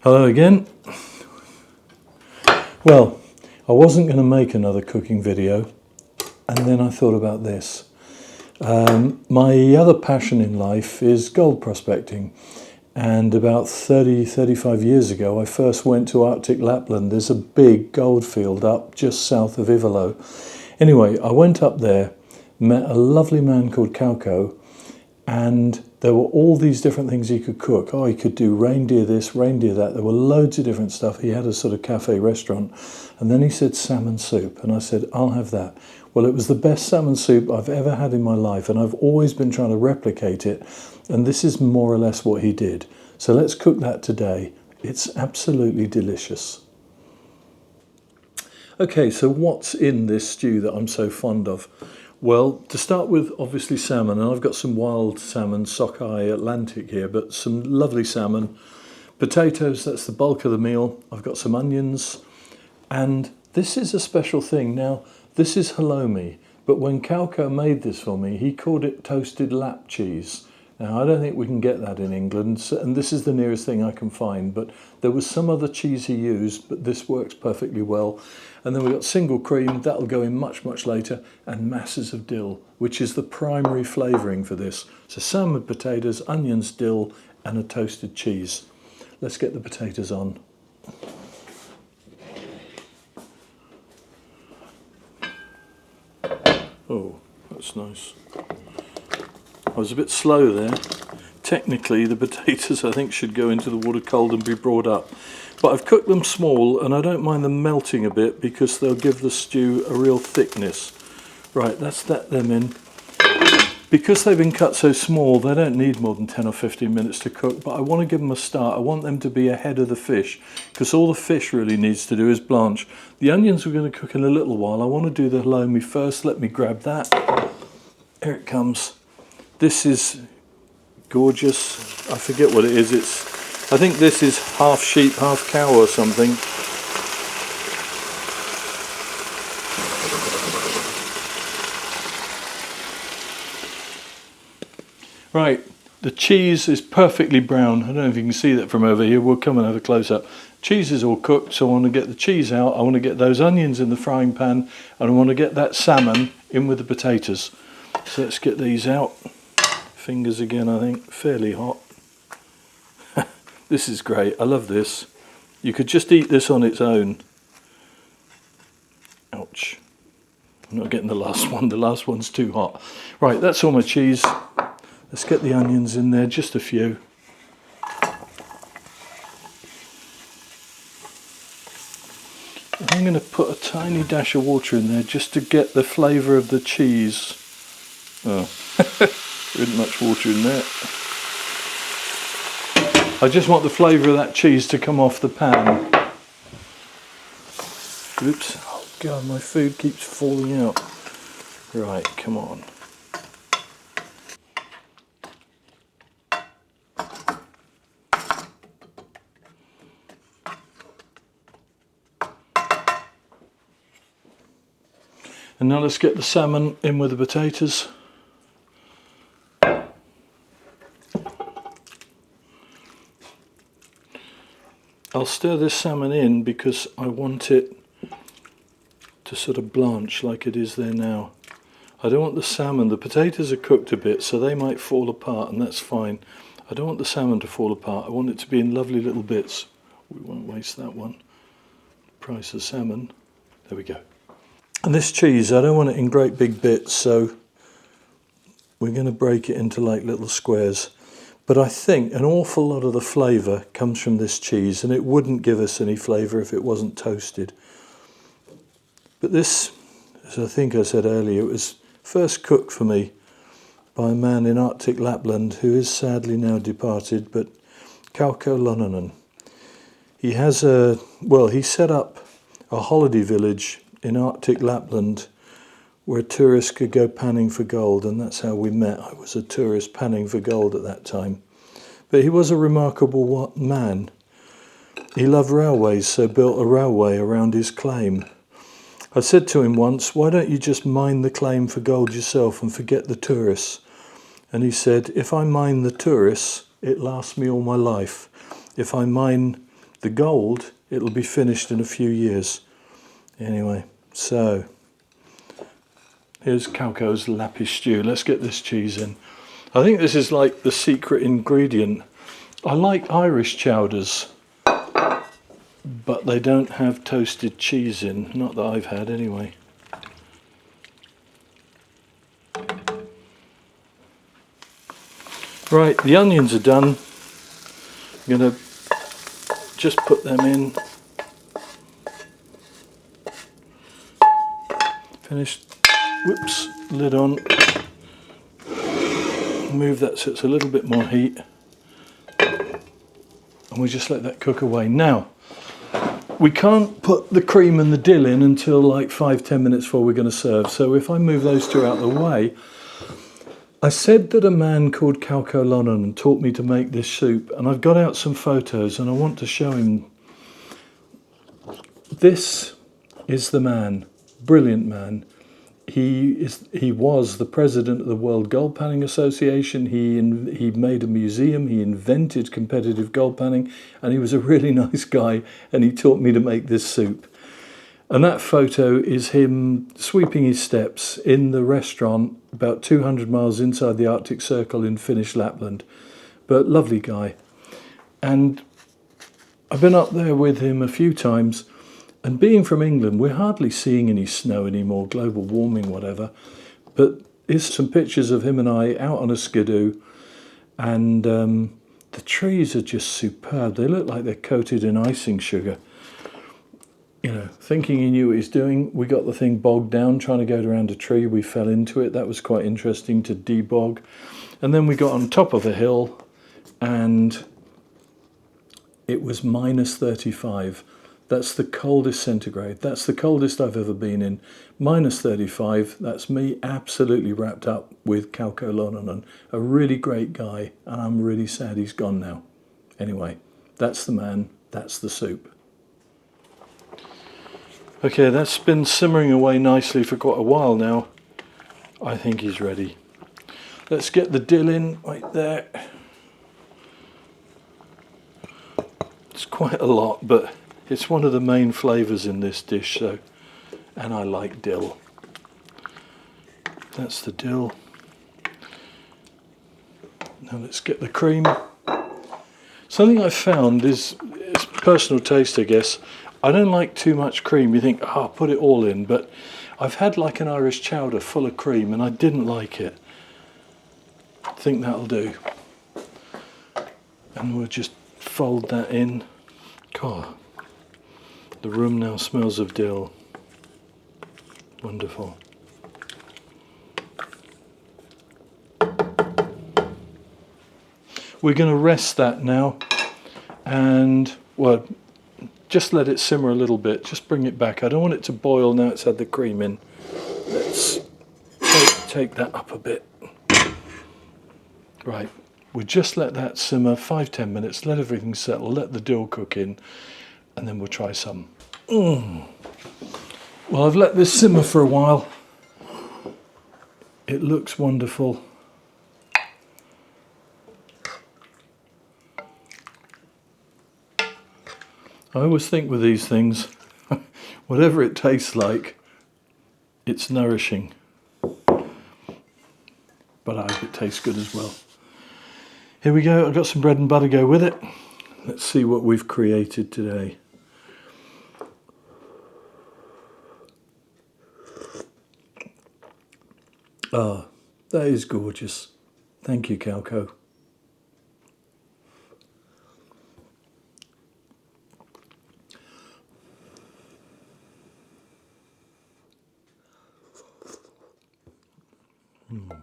Hello again. Well, I wasn't going to make another cooking video, and then I thought about this. My other passion in life is gold prospecting, and about 35 years ago I first went to Arctic Lapland. There's a big gold field up just south of Ivalo. Anyway, I went up there, met a lovely man called Calco, and there were all these different things he could cook. Oh, he could do reindeer this, reindeer that. There were loads of different stuff. He had a sort of cafe restaurant. And then he said salmon soup. And I said, I'll have that. Well, it was the best salmon soup I've ever had in my life. And I've always been trying to replicate it. And this is more or less what he did. So let's cook that today. It's absolutely delicious. Okay, so what's in this stew that I'm so fond of? Well, to start with, obviously salmon, and I've got some wild salmon, sockeye Atlantic here, but some lovely salmon. Potatoes, that's the bulk of the meal. I've got some onions, and this is a special thing. Now, this is halloumi, but when Calco made this for me, he called it toasted lap cheese. Now, I don't think we can get that in England, and this is the nearest thing I can find, but there was some other cheese he used, but this works perfectly well. And then we've got single cream, that'll go in much, much later, and masses of dill, which is the primary flavouring for this. So salmon, potatoes, onions, dill, and a toasted cheese. Let's get the potatoes on. Oh, that's nice. I was a bit slow there. Technically, the potatoes, I think, should go into the water cold and be brought up. But I've cooked them small, and I don't mind them melting a bit because they'll give the stew a real thickness. Right, that's them in. Because they've been cut so small, they don't need more than 10 or 15 minutes to cook, but I want to give them a start. I want them to be ahead of the fish, because all the fish really needs to do is blanch. The onions we're going to cook in a little while. I want to do the halloumi first. Let me grab that. Here it comes. This is gorgeous. I forget what it is. I think this is half sheep, half cow or something. Right, the cheese is perfectly brown. I don't know if you can see that from over here. We'll come and have a close-up. Cheese is all cooked, so I want to get the cheese out. I want to get those onions in the frying pan, and I want to get that salmon in with the potatoes. So let's get these out. Fingers again, I think, fairly hot. This is great. I love this. You could just eat this on its own. Ouch. I'm not getting the last one. The last one's too hot. Right, that's all my cheese. Let's get the onions in there, just a few. I'm going to put a tiny dash of water in there just to get the flavour of the cheese. Oh, there isn't much water in there. I just want the flavour of that cheese to come off the pan. Oops. Oh God, my food keeps falling out. Right, come on. And now let's get the salmon in with the potatoes. I'll stir this salmon in because I want it to sort of blanch like it is there now. I don't want the salmon, the potatoes are cooked a bit so they might fall apart, and that's fine. I don't want the salmon to fall apart, I want it to be in lovely little bits. We won't waste that one. Price of salmon. There we go. And this cheese, I don't want it in great big bits, so we're going to break it into like little squares. But I think an awful lot of the flavour comes from this cheese, and it wouldn't give us any flavour if it wasn't toasted. But this, as I think I said earlier, it was first cooked for me by a man in Arctic Lapland who is sadly now departed, but Kauko Launonen. He set up a holiday village in Arctic Lapland where tourists could go panning for gold, and that's how we met. I was a tourist panning for gold at that time. But he was a remarkable man. He loved railways, so built a railway around his claim. I said to him once, why don't you just mine the claim for gold yourself and forget the tourists? And he said, if I mine the tourists, it lasts me all my life. If I mine The gold, it'll be finished in a few years. Anyway, so here's Kauko's lapis stew. Let's get this cheese in. I think this is like the secret ingredient. I like Irish chowders, but they don't have toasted cheese in. Not that I've had anyway. Right, the onions are done. I'm going to just put them in. Finished. Whoops, lid on. Move that so it's a little bit more heat. And we just let that cook away. Now, we can't put the cream and the dill in until like 5-10 minutes before we're going to serve. So if I move those two out of the way, I said that a man called Kauko Launonen taught me to make this soup, and I've got out some photos and I want to show him. This is the man, brilliant man. He was the president of the World Gold Panning Association. He made a museum. He invented competitive gold panning, and he was a really nice guy. And he taught me to make this soup. And that photo is him sweeping his steps in the restaurant about 200 miles inside the Arctic Circle in Finnish Lapland. But lovely guy. And I've been up there with him a few times. And being from England, we're hardly seeing any snow anymore, global warming, whatever. But here's some pictures of him and I out on a skidoo. And the trees are just superb. They look like they're coated in icing sugar. You know, thinking he knew what he's doing, we got the thing bogged down trying to go around a tree. We fell into it. That was quite interesting to debog. And then we got on top of a hill and it was minus 35. That's the coldest centigrade. That's the coldest I've ever been in. Minus 35. That's me absolutely wrapped up with Kauko Launonen. A really great guy, and I'm really sad he's gone now. Anyway, that's the man. That's the soup. Okay, that's been simmering away nicely for quite a while now. I think he's ready. Let's get the dill in right there. It's quite a lot, but it's one of the main flavours in this dish, so, and I like dill. That's the dill. Now let's get the cream. Something I've found is, it's personal taste, I guess. I don't like too much cream. You think, oh, put it all in, but I've had like an Irish chowder full of cream and I didn't like it. I think that'll do. And we'll just fold that in. God. The room now smells of dill. Wonderful. We're going to rest that now and, well, just let it simmer a little bit. Just bring it back. I don't want it to boil now it's had the cream in. Let's take that up a bit. Right. We'll just let that simmer 5-10 minutes. Let everything settle. Let the dill cook in. And then we'll try some. Well, I've let this simmer for a while. It looks wonderful. I always think with these things, whatever it tastes like, it's nourishing. But I hope it tastes good as well. Here we go. I've got some bread and butter to go with it. Let's see what we've created today. Ah, that is gorgeous. Thank you, Calco. Mm.